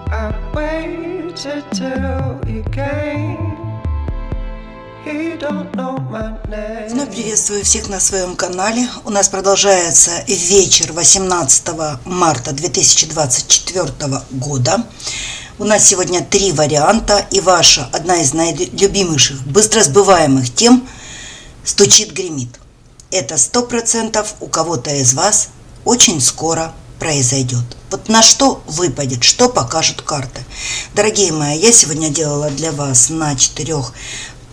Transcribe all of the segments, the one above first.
I waited till you came. He don't know my name. Вновь приветствую всех на своем канале. У нас продолжается вечер 18 марта 2024 года. У нас сегодня 3 варианта, и ваша, одна из наилюбимейших, быстро сбываемых тем – стучит, гремит. Это 100% у кого-то из вас очень скоро произойдет. Вот на что выпадет, что покажут карты. Дорогие мои, я сегодня делала для вас на 4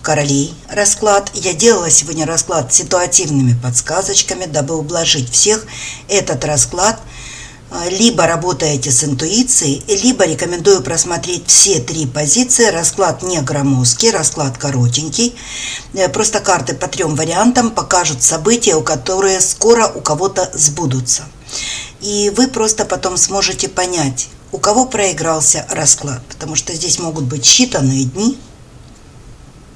королей расклад. Я делала сегодня расклад с ситуативными подсказочками, дабы ублажить всех. Этот расклад либо работаете с интуицией, либо рекомендую просмотреть все 3 позиции. Расклад не громоздкий, расклад коротенький. Просто карты по 3 вариантам покажут события, которые скоро у кого-то сбудутся. И вы просто потом сможете понять, у кого проигрался расклад. Потому что здесь могут быть считанные дни,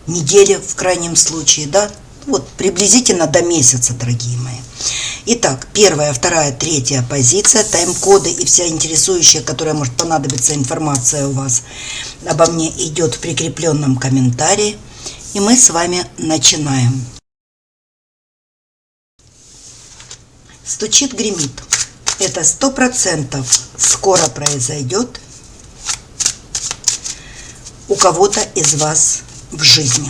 недели в крайнем случае, да? Вот приблизительно до месяца, дорогие мои. Итак, 1, 2, 3 позиция, тайм-коды и вся интересующая, которая может понадобиться информация у вас обо мне, идет в прикрепленном комментарии. И мы с вами начинаем. Стучит, гремит. Это 100% скоро произойдет у кого-то из вас в жизни.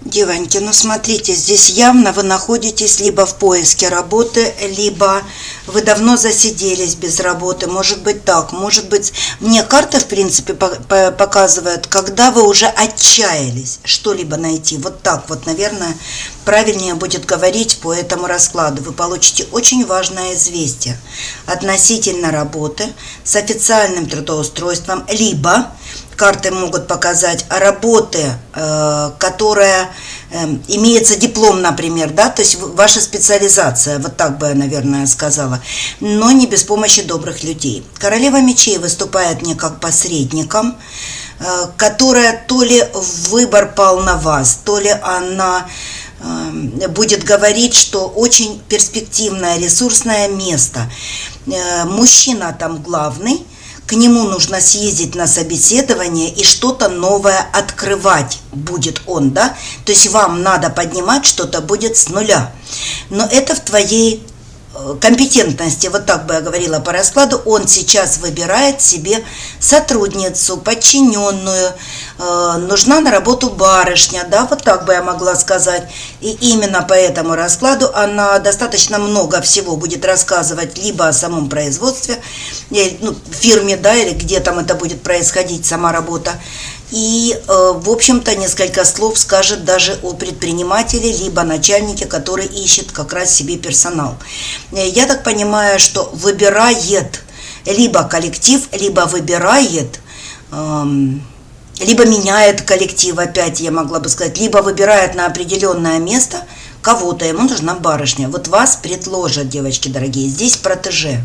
Девоньки, ну смотрите, здесь явно вы находитесь либо в поиске работы, либо вы давно засиделись без работы. Может быть так, может быть... Мне карты, в принципе, показывают, когда вы уже отчаялись что-либо найти. Вот так вот, наверное, правильнее будет говорить по этому раскладу. Вы получите очень важное известие относительно работы с официальным трудоустройством, либо... Карты могут показать работы, которая имеется диплом, например, да, то есть ваша специализация, вот так бы я, наверное, сказала, но не без помощи добрых людей. Королева мечей выступает не как посредником, которая то ли выбор пал на вас, то ли она будет говорить, что очень перспективное, ресурсное место. Мужчина там главный. К нему нужно съездить на собеседование и что-то новое открывать будет он, да? То есть вам надо поднимать что-то будет с нуля. Но это в твоей компетентности, вот так бы я говорила по раскладу, он сейчас выбирает себе сотрудницу, подчиненную, нужна на работу барышня, да, вот так бы я могла сказать. И именно по этому раскладу она достаточно много всего будет рассказывать либо о самом производстве, фирме, да, или где там это будет происходить, сама работа. И, в общем-то, несколько слов скажет даже о предпринимателе, либо начальнике, который ищет как раз себе персонал. Я так понимаю, что выбирает либо коллектив, либо выбирает, либо меняет коллектив, опять я могла бы сказать, либо выбирает на определенное место кого-то, ему нужна барышня. Вот вас предложат, девочки дорогие, здесь протеже.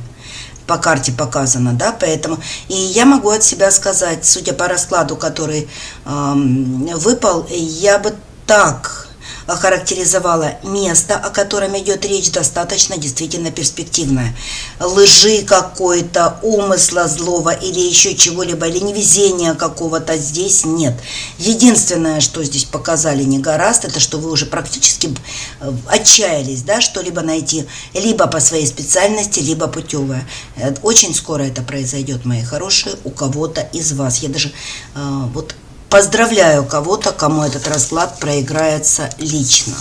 По карте показано, да, поэтому и я могу от себя сказать, судя по раскладу, который выпал, я бы так охарактеризовала место, о котором идет речь, достаточно действительно перспективное. Лжи какой-то, умысла злого или еще чего-либо, или невезения какого-то здесь нет. Единственное, что здесь показали не гораздо, это что вы уже практически отчаялись, да, что-либо найти, либо по своей специальности, либо путевое. Очень скоро это произойдет, мои хорошие, у кого-то из вас. Я даже вот поздравляю кого-то, кому этот расклад проиграется лично.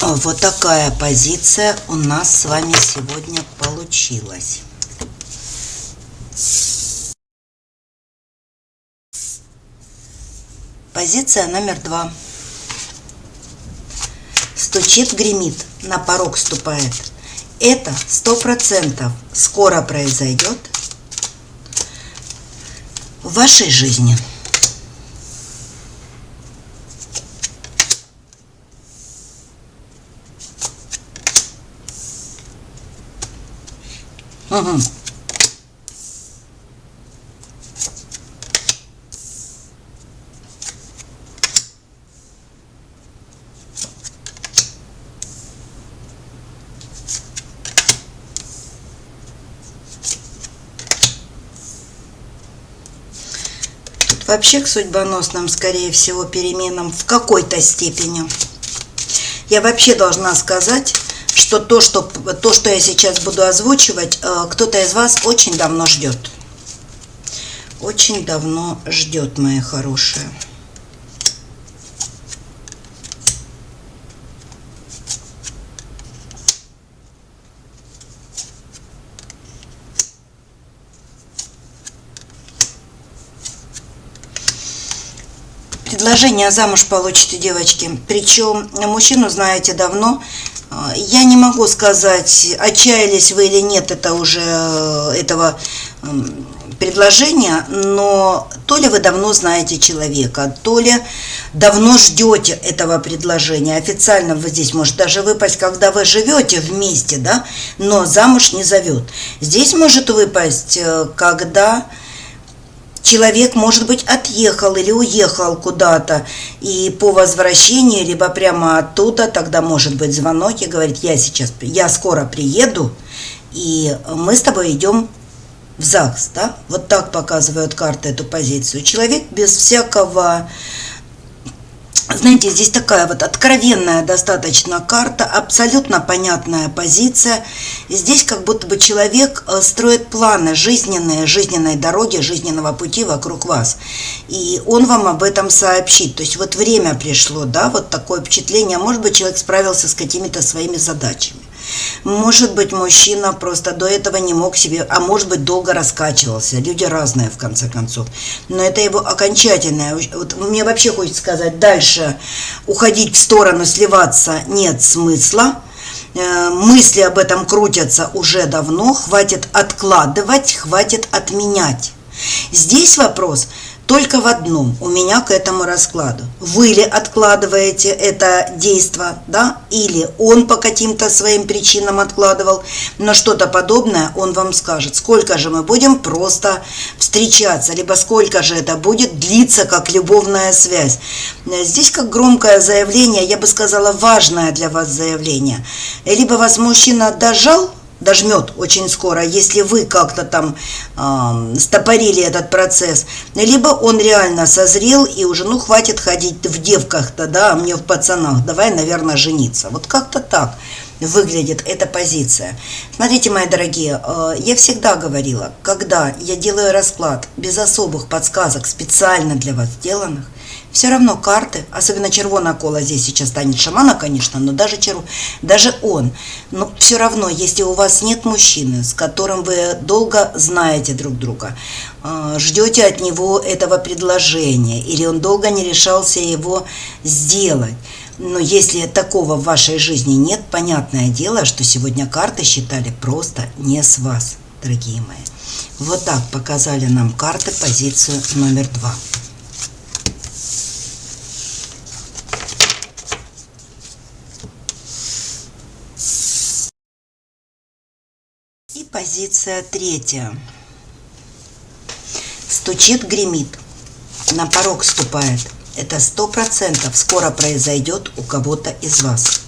Вот такая позиция у нас с вами сегодня получилась. Позиция номер 2. Стучит, гремит, на порог ступает. Это 100% скоро произойдет в вашей жизни. Угу. Вообще к судьбоносным, скорее всего, переменам в какой-то степени. Я вообще должна сказать, что то, что я сейчас буду озвучивать, кто-то из вас очень давно ждет. Очень давно ждет, мои хорошие. Предложение замуж получите, девочки. Причем мужчину знаете давно. Я не могу сказать, отчаялись вы или нет этого предложения, но то ли вы давно знаете человека, то ли давно ждете этого предложения. Официально вы здесь может даже выпасть, когда вы живете вместе, да, но замуж не зовет. Здесь может выпасть, когда человек, может быть, отъехал или уехал куда-то, и по возвращении, либо прямо оттуда, тогда может быть звонок и говорит: я скоро приеду, и мы с тобой идем в ЗАГС, да? Вот так показывают карты эту позицию. Человек без всякого... Знаете, здесь такая вот откровенная достаточно карта, абсолютно понятная позиция. Здесь как будто бы человек строит планы жизненной дороги, жизненного пути вокруг вас. И он вам об этом сообщит. То есть вот время пришло, да, вот такое впечатление. Может быть, человек справился с какими-то своими задачами. Может быть, мужчина просто до этого не мог себе, а может быть, долго раскачивался. Люди разные, в конце концов. Но это его окончательное. Вот мне вообще хочется сказать, дальше уходить в сторону, сливаться нет смысла. Мысли об этом крутятся уже давно. Хватит откладывать, хватит отменять. Здесь вопрос только в одном у меня к этому раскладу. Вы ли откладываете это действо, да, или он по каким-то своим причинам откладывал, но что-то подобное он вам скажет. Сколько же мы будем просто встречаться, либо сколько же это будет длиться как любовная связь. Здесь как громкое заявление, я бы сказала, важное для вас заявление. Либо вас мужчина дожмет очень скоро, если вы как-то там стопорили этот процесс, либо он реально созрел и уже, хватит ходить в девках-то, да, а мне в пацанах, давай, наверное, жениться. Вот как-то так выглядит эта позиция. Смотрите, мои дорогие, я всегда говорила, когда я делаю расклад без особых подсказок, специально для вас сделанных, все равно карты, особенно червоное коло здесь сейчас станет шамана, конечно, но даже он. Но все равно, если у вас нет мужчины, с которым вы долго знаете друг друга, ждете от него этого предложения, или он долго не решался его сделать, но если такого в вашей жизни нет, понятное дело, что сегодня карты считали просто не с вас, дорогие мои. Вот так показали нам карты позицию номер 2. И позиция 3. Стучит, гремит, на порог ступает. Это 100% скоро произойдет у кого-то из вас.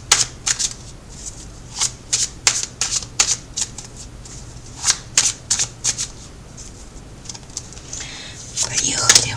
Поехали.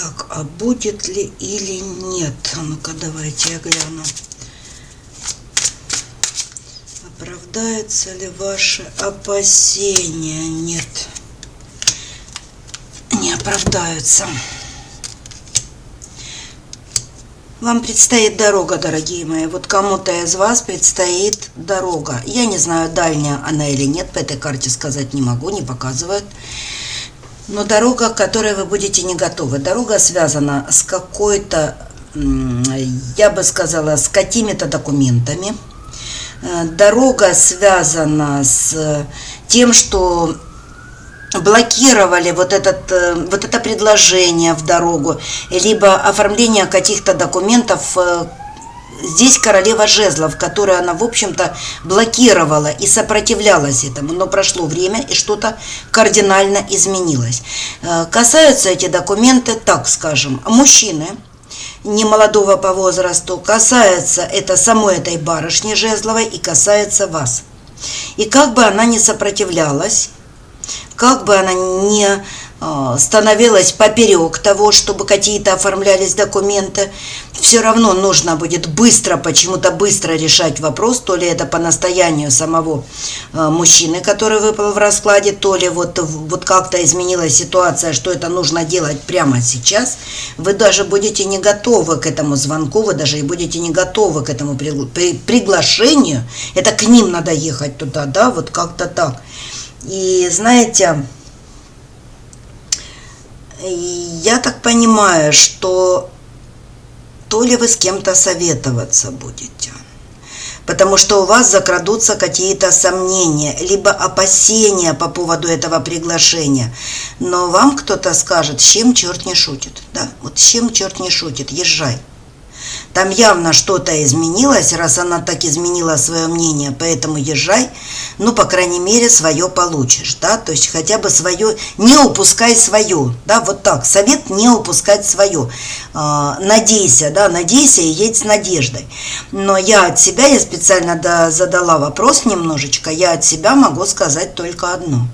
Так, а будет ли или нет? Ну-ка, давайте я гляну. Оправдаются ли ваши опасения? Нет. Не оправдаются. Вам предстоит дорога, дорогие мои. Вот кому-то из вас предстоит дорога. Я не знаю, дальняя она или нет, по этой карте сказать не могу, не показывают. Но дорога, к которой вы будете не готовы. Дорога связана с какой-то, я бы сказала, с какими-то документами. Дорога связана с тем, что блокировали вот это предложение в дорогу, либо оформление каких-то документов. Здесь королева жезлов, которую она, в общем-то, блокировала и сопротивлялась этому, но прошло время и что-то кардинально изменилось. Касаются эти документы, так скажем, мужчины, не молодого по возрасту, касается это самой этой барышни жезловой и касается вас. И как бы она ни сопротивлялась, как бы она ни становилась поперек того, чтобы какие-то оформлялись документы, все равно нужно будет почему-то быстро решать вопрос, то ли это по настоянию самого мужчины, который выпал в раскладе, то ли вот как-то изменилась ситуация, что это нужно делать прямо сейчас. Вы даже будете не готовы к этому звонку, вы даже и будете не готовы к этому приглашению. Это к ним надо ехать туда, да, вот как-то так. И знаете, я так понимаю, что то ли вы с кем-то советоваться будете, потому что у вас закрадутся какие-то сомнения, либо опасения по поводу этого приглашения. Но вам кто-то скажет, с чем черт не шутит, да, вот с чем черт не шутит, езжай. Там явно что-то изменилось, раз она так изменила свое мнение, поэтому езжай, ну, по крайней мере, свое получишь, да, то есть хотя бы свое, не упускай свое, да, вот так, совет не упускать свое, надейся, да, надейся и едь с надеждой. Но я специально задала вопрос немножечко, я от себя могу сказать только одно.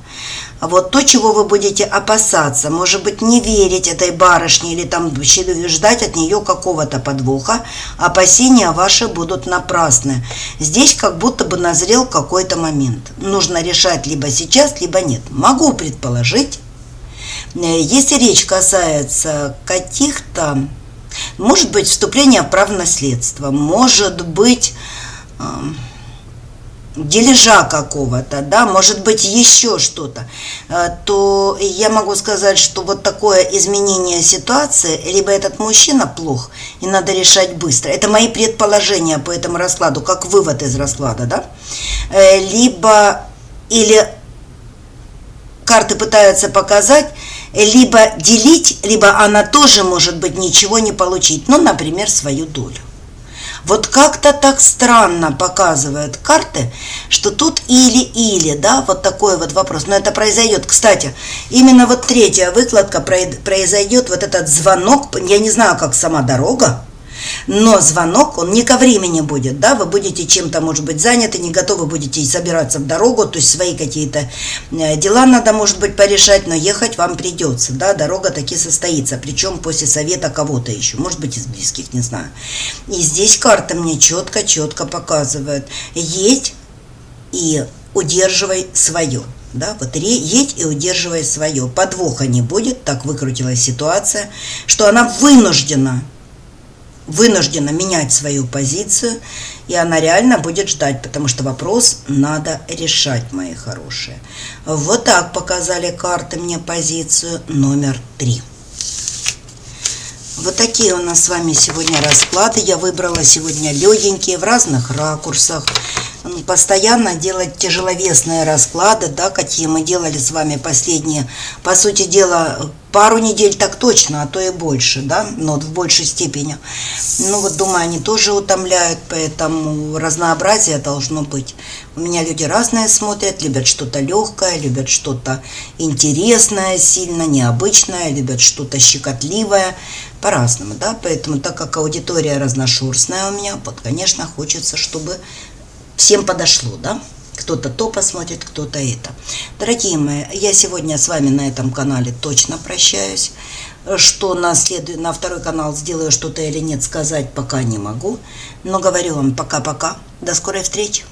А вот то, чего вы будете опасаться, может быть, не верить этой барышне или там ждать от нее какого-то подвоха, опасения ваши будут напрасны. Здесь как будто бы назрел какой-то момент. Нужно решать либо сейчас, либо нет. Могу предположить, если речь касается каких-то, может быть, вступления в право наследства, может быть, дележа какого-то, да, может быть, еще что-то, то я могу сказать, что вот такое изменение ситуации, либо этот мужчина плох, и надо решать быстро. Это мои предположения по этому раскладу, как вывод из расклада, да, или карты пытаются показать, либо делить, либо она тоже, может быть, ничего не получить, ну, например, свою долю. Вот как-то так странно показывают карты, что тут или-или, да, вот такой вот вопрос. Но это произойдет. Кстати, именно вот третья выкладка произойдет, вот этот звонок, я не знаю, как сама дорога, но звонок, он не ко времени будет, да, вы будете чем-то, может быть, заняты, не готовы будете собираться в дорогу, то есть свои какие-то дела надо, может быть, порешать, но ехать вам придется, да, дорога таки состоится, причем после совета кого-то еще, может быть, из близких, не знаю. И здесь карта мне четко показывает, едь и удерживай свое. Да, вот едь и удерживай свое. Подвоха не будет, так выкрутилась ситуация, что она вынуждена менять свою позицию, и она реально будет ждать, потому что вопрос надо решать, мои хорошие. Вот так показали карты мне позицию номер 3. Вот такие у нас с вами сегодня расклады. Я выбрала сегодня легенькие, в разных ракурсах. Постоянно делать тяжеловесные расклады, да, какие мы делали с вами последние, по сути дела, пару недель так точно, а то и больше, да, но в большей степени. Ну вот, думаю, они тоже утомляют, поэтому разнообразие должно быть. У меня люди разные смотрят, любят что-то легкое, любят что-то интересное, сильно необычное, любят что-то щекотливое, по-разному, да, поэтому, так как аудитория разношерстная у меня, вот, конечно, хочется, чтобы всем подошло, да, кто-то то посмотрит, кто-то это. Дорогие мои, я сегодня с вами на этом канале точно прощаюсь. Что на второй канал сделаю что-то или нет, сказать пока не могу. Но говорю вам пока-пока. До скорой встречи.